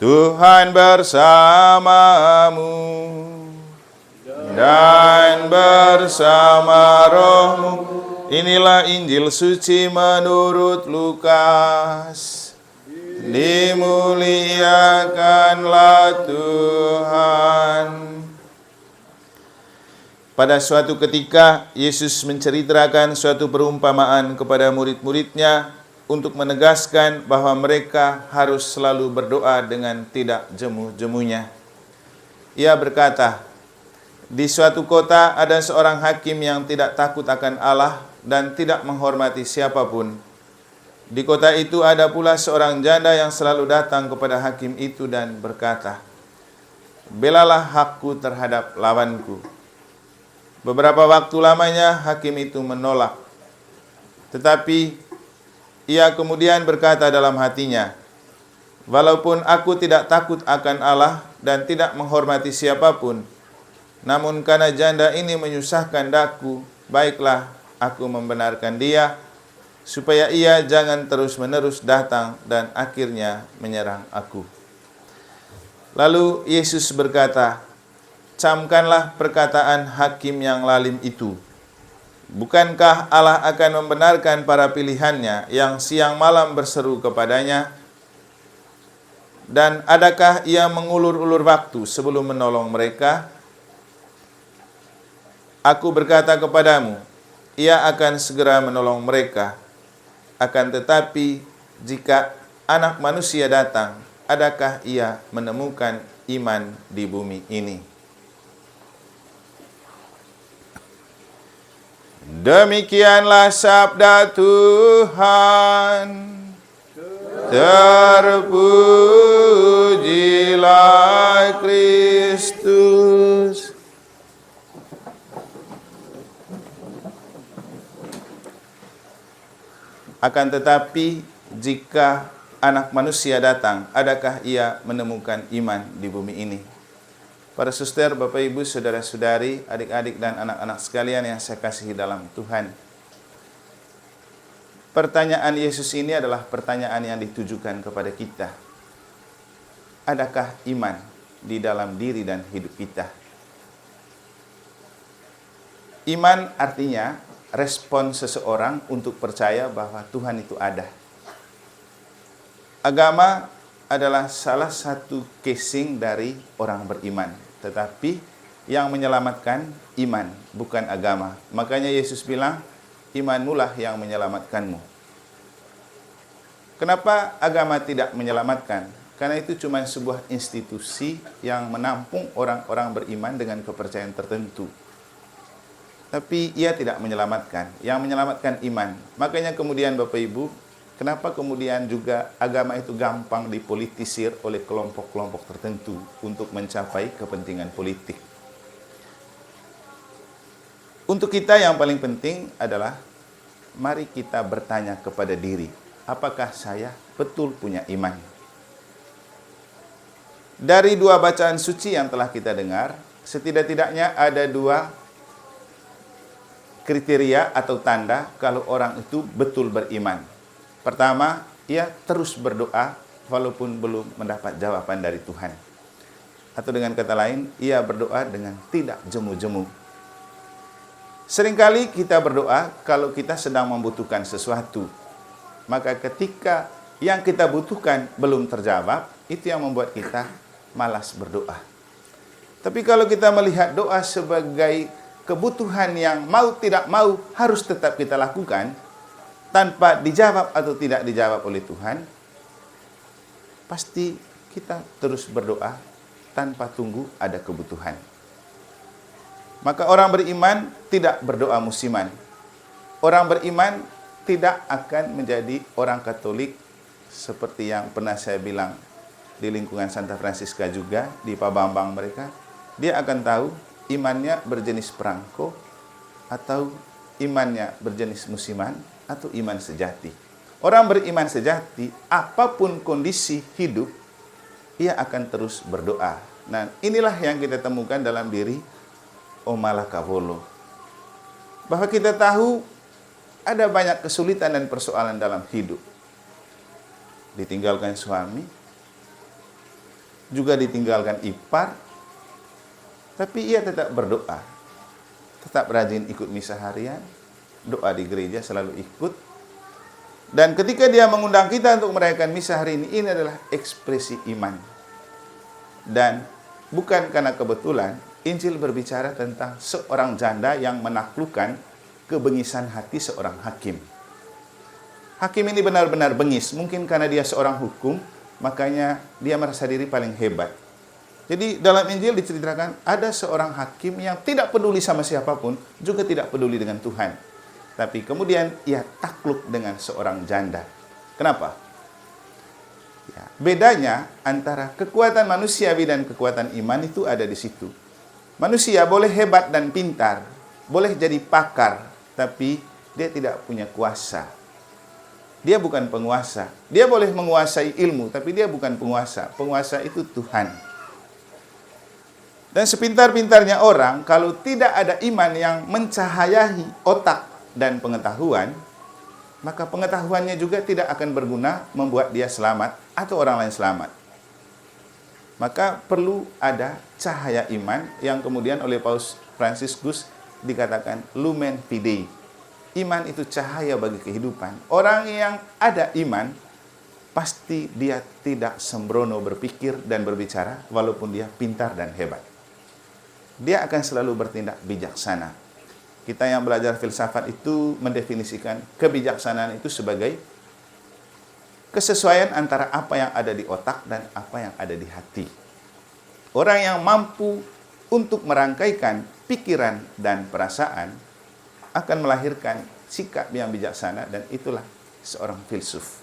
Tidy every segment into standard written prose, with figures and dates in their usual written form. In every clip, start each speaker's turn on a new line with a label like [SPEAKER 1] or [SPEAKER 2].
[SPEAKER 1] Tuhan bersamamu dan bersama rohmu. Inilah Injil suci menurut Lukas. Dimuliakanlah Tuhan. Pada suatu ketika, Yesus menceritakan suatu perumpamaan kepada murid-muridnya untuk menegaskan bahwa mereka harus selalu berdoa dengan tidak jemu-jemunya. Ia berkata, di suatu kota ada seorang hakim yang tidak takut akan Allah dan tidak menghormati siapapun. Di kota itu ada pula seorang janda yang selalu datang kepada hakim itu dan berkata, "Belalah hakku terhadap lawanku." Beberapa waktu lamanya hakim itu menolak. Tetapi ia kemudian berkata dalam hatinya, "Walaupun aku tidak takut akan Allah dan tidak menghormati siapapun, namun karena janda ini menyusahkan daku, baiklah aku membenarkan dia, supaya ia jangan terus-menerus datang dan akhirnya menyerang aku." Lalu Yesus berkata, "Camkanlah perkataan hakim yang lalim itu. Bukankah Allah akan membenarkan para pilihannya yang siang malam berseru kepadanya? Dan adakah ia mengulur-ulur waktu sebelum menolong mereka? Aku berkata kepadamu, ia akan segera menolong mereka. Akan tetapi, jika Anak Manusia datang, adakah ia menemukan iman di bumi ini?" Demikianlah sabda Tuhan. Terpujilah Kristus. Akan tetapi, jika Anak Manusia datang, adakah ia menemukan iman di bumi ini? Para suster, Bapak Ibu, saudara-saudari, adik-adik dan anak-anak sekalian yang saya kasihi dalam Tuhan. Pertanyaan Yesus ini adalah pertanyaan yang ditujukan kepada kita. Adakah iman di dalam diri dan hidup kita? Iman artinya respon seseorang untuk percaya bahwa Tuhan itu ada. Agama adalah salah satu casing dari orang beriman. Tetapi yang menyelamatkan iman, bukan agama. Makanya Yesus bilang, imanmulah yang menyelamatkanmu. Kenapa agama tidak menyelamatkan? Karena itu cuma sebuah institusi yang menampung orang-orang beriman dengan kepercayaan tertentu. Tapi ia tidak menyelamatkan. Yang menyelamatkan iman. Makanya kemudian Bapak Ibu, kenapa kemudian juga agama itu gampang dipolitisir oleh kelompok-kelompok tertentu untuk mencapai kepentingan politik? Untuk kita yang paling penting adalah, mari kita bertanya kepada diri, apakah saya betul punya iman? Dari dua bacaan suci yang telah kita dengar, setidak-tidaknya ada dua kriteria atau tanda kalau orang itu betul beriman. Pertama, ia terus berdoa walaupun belum mendapat jawaban dari Tuhan. Atau dengan kata lain, ia berdoa dengan tidak jemu-jemu. Seringkali kita berdoa kalau kita sedang membutuhkan sesuatu. Maka ketika yang kita butuhkan belum terjawab, itu yang membuat kita malas berdoa. Tapi kalau kita melihat doa sebagai kebutuhan yang mau tidak mau harus tetap kita lakukan, tanpa dijawab atau tidak dijawab oleh Tuhan, pasti kita terus berdoa tanpa tunggu ada kebutuhan. Maka orang beriman tidak berdoa musiman. Orang beriman tidak akan menjadi orang Katolik seperti yang pernah saya bilang di lingkungan Santa Francisca juga, di Pak Bambang mereka. Dia akan tahu imannya berjenis perangko, atau imannya berjenis musiman, atau iman sejati. Orang beriman sejati, apapun kondisi hidup, ia akan terus berdoa. Nah, inilah yang kita temukan dalam diri Oma Lakavolo. Bahwa kita tahu ada banyak kesulitan dan persoalan dalam hidup. Ditinggalkan suami, juga ditinggalkan ipar, tapi ia tetap berdoa. Tetap rajin ikut misa harian, doa di gereja selalu ikut. Dan ketika dia mengundang kita untuk merayakan misa hari ini adalah ekspresi iman. Dan bukan karena kebetulan, Injil berbicara tentang seorang janda yang menaklukkan kebengisan hati seorang hakim. Hakim ini benar-benar bengis, mungkin karena dia seorang hukum, makanya dia merasa diri paling hebat. Jadi dalam Injil diceritakan ada seorang hakim yang tidak peduli sama siapapun, juga tidak peduli dengan Tuhan. Tapi kemudian ia takluk dengan seorang janda. Kenapa? Ya, bedanya antara kekuatan manusiawi dan kekuatan iman itu ada di situ. Manusia boleh hebat dan pintar, boleh jadi pakar, tapi dia tidak punya kuasa. Dia bukan penguasa. Dia boleh menguasai ilmu, tapi dia bukan penguasa. Penguasa itu Tuhan. Dan sepintar-pintarnya orang, kalau tidak ada iman yang mencahayai otak dan pengetahuan, maka pengetahuannya juga tidak akan berguna membuat dia selamat atau orang lain selamat. Maka perlu ada cahaya iman yang kemudian oleh Paus Fransiskus dikatakan lumen fidei. Iman itu cahaya bagi kehidupan. Orang yang ada iman, pasti dia tidak sembrono berpikir dan berbicara walaupun dia pintar dan hebat. Dia akan selalu bertindak bijaksana. Kita yang belajar filsafat itu mendefinisikan kebijaksanaan itu sebagai kesesuaian antara apa yang ada di otak dan apa yang ada di hati. Orang yang mampu untuk merangkaikan pikiran dan perasaan akan melahirkan sikap yang bijaksana, dan itulah seorang filsuf.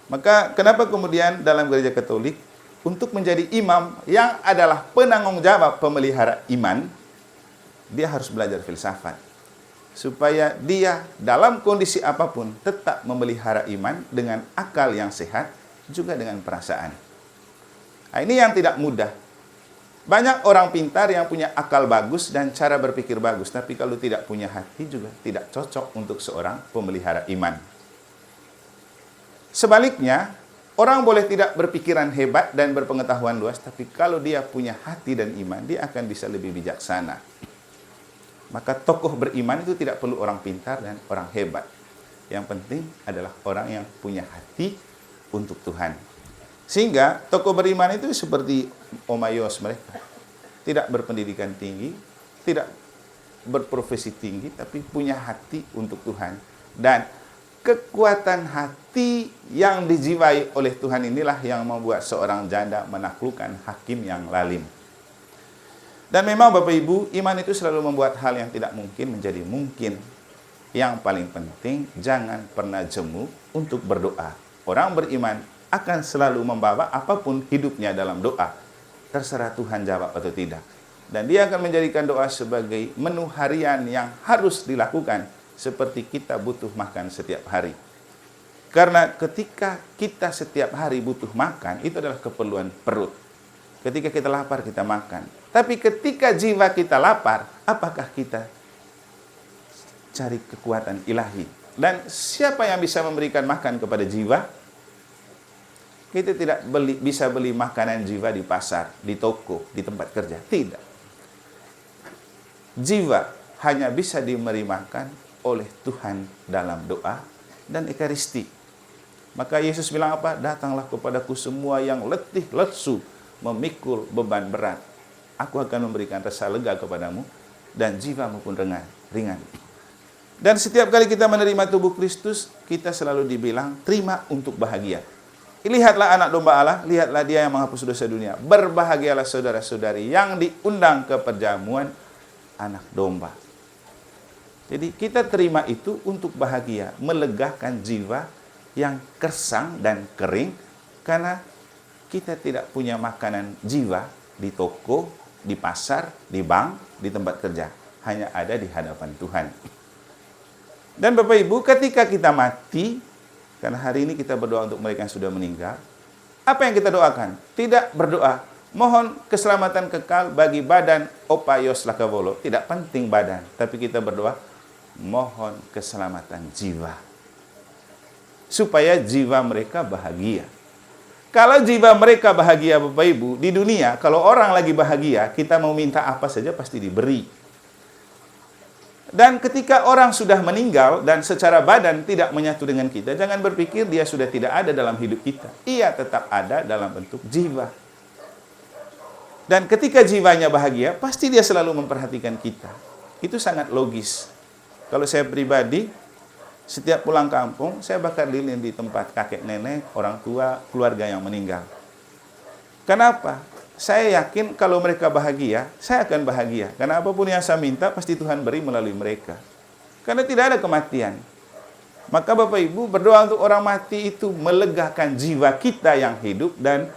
[SPEAKER 1] Maka kenapa kemudian dalam gereja Katolik untuk menjadi imam yang adalah penanggung jawab pemelihara iman, dia harus belajar filsafat. Supaya dia dalam kondisi apapun tetap memelihara iman dengan akal yang sehat, juga dengan perasaan. Nah, ini yang tidak mudah. Banyak orang pintar yang punya akal bagus dan cara berpikir bagus, tapi kalau tidak punya hati juga tidak cocok untuk seorang pemelihara iman. Sebaliknya, orang boleh tidak berpikiran hebat dan berpengetahuan luas, tapi kalau dia punya hati dan iman, dia akan bisa lebih bijaksana. Maka tokoh beriman itu tidak perlu orang pintar dan orang hebat. Yang penting adalah orang yang punya hati untuk Tuhan. Sehingga tokoh beriman itu seperti Oma Yos mereka. Tidak berpendidikan tinggi, tidak berprofesi tinggi, tapi punya hati untuk Tuhan. Dan kekuatan hati yang dijiwai oleh Tuhan inilah yang membuat seorang janda menaklukkan hakim yang lalim. Dan memang Bapak Ibu, iman itu selalu membuat hal yang tidak mungkin menjadi mungkin. Yang paling penting, jangan pernah jemu untuk berdoa. Orang beriman akan selalu membawa apapun hidupnya dalam doa. Terserah Tuhan jawab atau tidak. Dan dia akan menjadikan doa sebagai menu harian yang harus dilakukan. Seperti kita butuh makan setiap hari. Karena ketika kita setiap hari butuh makan, itu adalah keperluan perut. Ketika kita lapar, kita makan. Tapi ketika jiwa kita lapar, apakah kita cari kekuatan ilahi? Dan siapa yang bisa memberikan makan kepada jiwa? Kita tidak bisa beli makanan jiwa di pasar, di toko, di tempat kerja. Tidak. Jiwa hanya bisa diberi makan oleh Tuhan dalam doa dan ekaristi. Maka Yesus bilang apa? Datanglah kepadaku semua yang letih, lesu, memikul beban berat. Aku akan memberikan rasa lega kepadamu, dan jiwamu pun ringan. Dan setiap kali kita menerima tubuh Kristus, kita selalu dibilang, terima untuk bahagia. Lihatlah anak domba Allah, lihatlah dia yang menghapus dosa dunia. Berbahagialah saudara-saudari yang diundang ke perjamuan anak domba. Jadi kita terima itu untuk bahagia, melegakan jiwa yang gersang dan kering, karena kita tidak punya makanan jiwa di toko, di pasar, di bank, di tempat kerja. Hanya ada di hadapan Tuhan. Dan Bapak Ibu, ketika kita mati, karena hari ini kita berdoa untuk mereka yang sudah meninggal, apa yang kita doakan? Tidak berdoa, mohon keselamatan kekal bagi badan Opa Yos Lakavolo. Tidak penting badan, tapi kita berdoa, mohon keselamatan jiwa. Supaya jiwa mereka bahagia. Kalau jiwa mereka bahagia Bapak Ibu, di dunia kalau orang lagi bahagia, kita mau minta apa saja pasti diberi. Dan ketika orang sudah meninggal dan secara badan tidak menyatu dengan kita, jangan berpikir dia sudah tidak ada dalam hidup kita. Ia tetap ada dalam bentuk jiwa. Dan ketika jiwanya bahagia, pasti dia selalu memperhatikan kita. Itu sangat logis. Kalau saya pribadi, setiap pulang kampung, saya bakar lilin di tempat kakek nenek, orang tua, keluarga yang meninggal. Kenapa? Saya yakin kalau mereka bahagia, saya akan bahagia. Karena apapun yang saya minta, pasti Tuhan beri melalui mereka. Karena tidak ada kematian. Maka Bapak Ibu, berdoa untuk orang mati itu melegakan jiwa kita yang hidup dan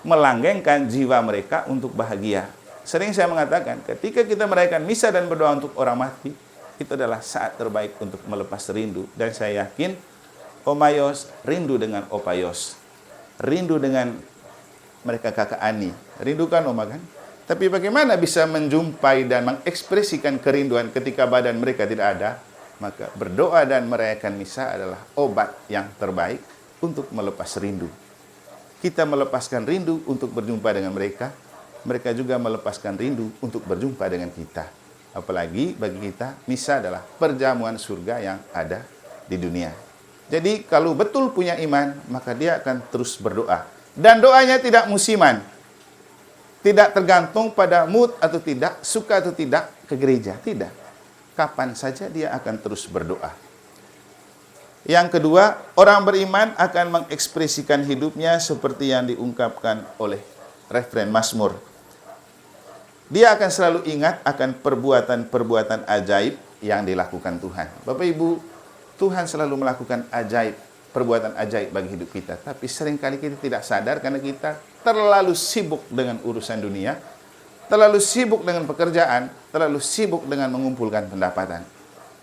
[SPEAKER 1] melanggengkan jiwa mereka untuk bahagia. Sering saya mengatakan, ketika kita merayakan misa dan berdoa untuk orang mati, itu adalah saat terbaik untuk melepas rindu. Dan saya yakin Oma Yos rindu dengan Opa Yos, rindu dengan mereka kakak Ani. Rindukan Oma kan? Tapi bagaimana bisa menjumpai dan mengekspresikan kerinduan ketika badan mereka tidak ada? Maka berdoa dan merayakan misa adalah obat yang terbaik untuk melepas rindu. Kita melepaskan rindu untuk berjumpa dengan mereka. Mereka juga melepaskan rindu untuk berjumpa dengan kita. Apalagi bagi kita, misa adalah perjamuan surga yang ada di dunia. Jadi kalau betul punya iman, maka dia akan terus berdoa. Dan doanya tidak musiman. Tidak tergantung pada mood atau tidak, suka atau tidak ke gereja. Tidak. Kapan saja dia akan terus berdoa. Yang kedua, orang beriman akan mengekspresikan hidupnya seperti yang diungkapkan oleh referen Mazmur. Dia akan selalu ingat akan perbuatan-perbuatan ajaib yang dilakukan Tuhan. Bapak Ibu, Tuhan selalu melakukan ajaib, perbuatan ajaib bagi hidup kita. Tapi seringkali kita tidak sadar karena kita terlalu sibuk dengan urusan dunia, terlalu sibuk dengan pekerjaan, terlalu sibuk dengan mengumpulkan pendapatan.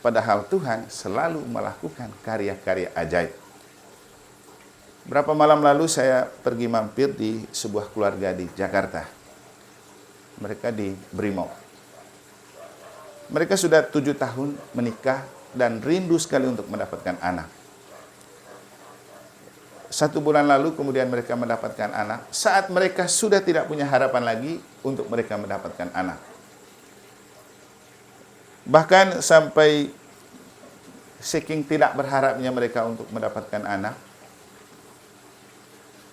[SPEAKER 1] Padahal Tuhan selalu melakukan karya-karya ajaib. Berapa malam lalu saya pergi mampir di sebuah keluarga di Jakarta. Mereka di Brimob. Mereka sudah 7 tahun menikah dan rindu sekali untuk mendapatkan anak. 1 bulan lalu kemudian mereka mendapatkan anak. Saat mereka sudah tidak punya harapan lagi untuk mereka mendapatkan anak. Bahkan sampai saking tidak berharapnya mereka untuk mendapatkan anak.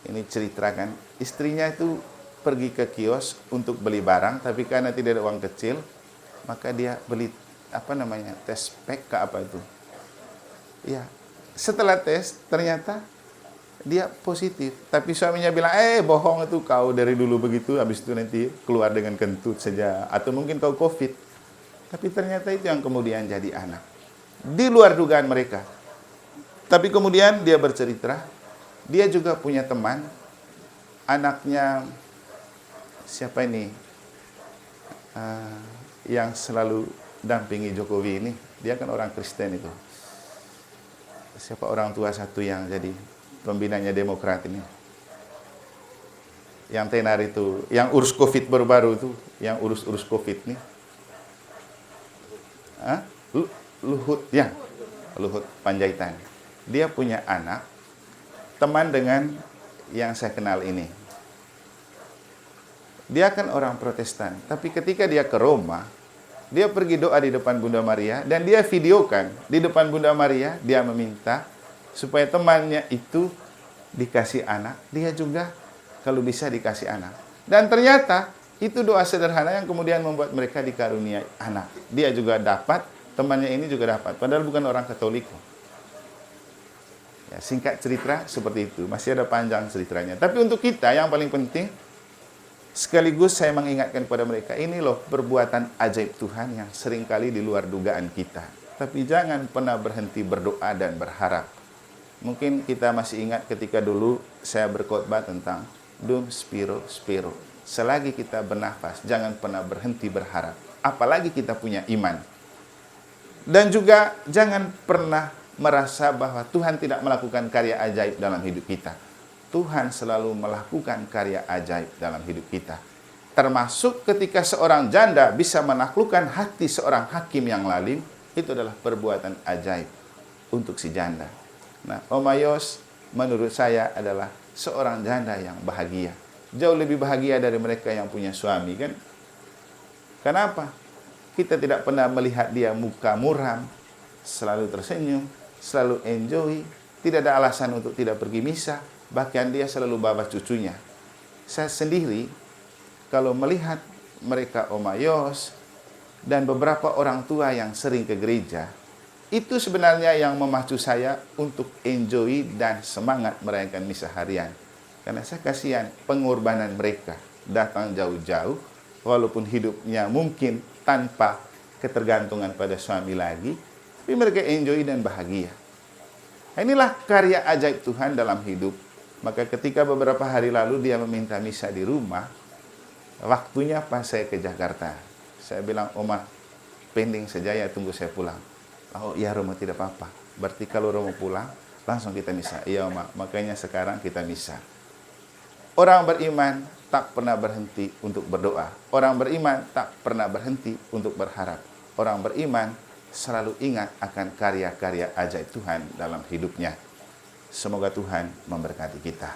[SPEAKER 1] Ini ceritakan, istrinya itu pergi ke kios untuk beli barang, tapi karena tidak ada uang kecil, maka dia beli tes pack ke apa itu. Ya, setelah tes ternyata dia positif, tapi suaminya bilang, bohong itu kau dari dulu begitu, habis itu nanti keluar dengan kentut saja, atau mungkin kau COVID. Tapi ternyata itu yang kemudian jadi anak. Di luar dugaan mereka. Tapi kemudian dia bercerita, dia juga punya teman, anaknya siapa ini? Yang selalu dampingi Jokowi ini, dia kan orang Kristen itu. Siapa orang tua satu yang jadi pembinanya Demokrat ini? Yang tenar itu, yang urus COVID baru-baru itu, yang urus COVID nih. Luhut, ya. Luhut Panjaitan. Dia punya anak, teman dengan yang saya kenal ini. Dia kan orang Protestan, tapi ketika dia ke Roma, dia pergi doa di depan Bunda Maria, dan dia videokan di depan Bunda Maria, dia meminta supaya temannya itu dikasih anak, dia juga kalau bisa dikasih anak. Dan ternyata itu doa sederhana yang kemudian membuat mereka dikaruniai anak. Dia juga dapat, temannya ini juga dapat, padahal bukan orang Katolik. Ya, singkat cerita seperti itu, masih ada panjang ceritanya. Tapi untuk kita yang paling penting, sekaligus saya mengingatkan kepada mereka, ini loh perbuatan ajaib Tuhan yang seringkali di luar dugaan kita. Tapi jangan pernah berhenti berdoa dan berharap. Mungkin kita masih ingat ketika dulu saya berkhotbah tentang Dum Spiro Spiro. Selagi kita bernafas, jangan pernah berhenti berharap. Apalagi kita punya iman. Dan juga jangan pernah merasa bahwa Tuhan tidak melakukan karya ajaib dalam hidup kita. Tuhan selalu melakukan karya ajaib dalam hidup kita. Termasuk ketika seorang janda bisa menaklukkan hati seorang hakim yang lalim, itu adalah perbuatan ajaib untuk si janda. Nah, Oma Yos menurut saya adalah seorang janda yang bahagia. Jauh lebih bahagia dari mereka yang punya suami, kan? Kenapa? Kita tidak pernah melihat dia muka muram, selalu tersenyum, selalu enjoy, tidak ada alasan untuk tidak pergi misa, bahkan dia selalu bawa cucunya. Saya sendiri, kalau melihat mereka Oma Yos dan beberapa orang tua yang sering ke gereja, itu sebenarnya yang memacu saya untuk enjoy dan semangat merayakan misa harian. Karena saya kasihan pengorbanan mereka, datang jauh-jauh, walaupun hidupnya mungkin tanpa ketergantungan pada suami lagi, tapi mereka enjoy dan bahagia. Inilah karya ajaib Tuhan dalam hidup. Maka ketika beberapa hari lalu dia meminta misa di rumah, waktunya pas saya ke Jakarta. Saya bilang, Oma, pending saja ya, tunggu saya pulang. Oh iya Romo, tidak apa-apa. Berarti kalau Romo pulang, langsung kita misa. Iya Oma, makanya sekarang kita misa. Orang beriman tak pernah berhenti untuk berdoa. Orang beriman tak pernah berhenti untuk berharap. Orang beriman selalu ingat akan karya-karya ajaib Tuhan dalam hidupnya. Semoga Tuhan memberkati kita.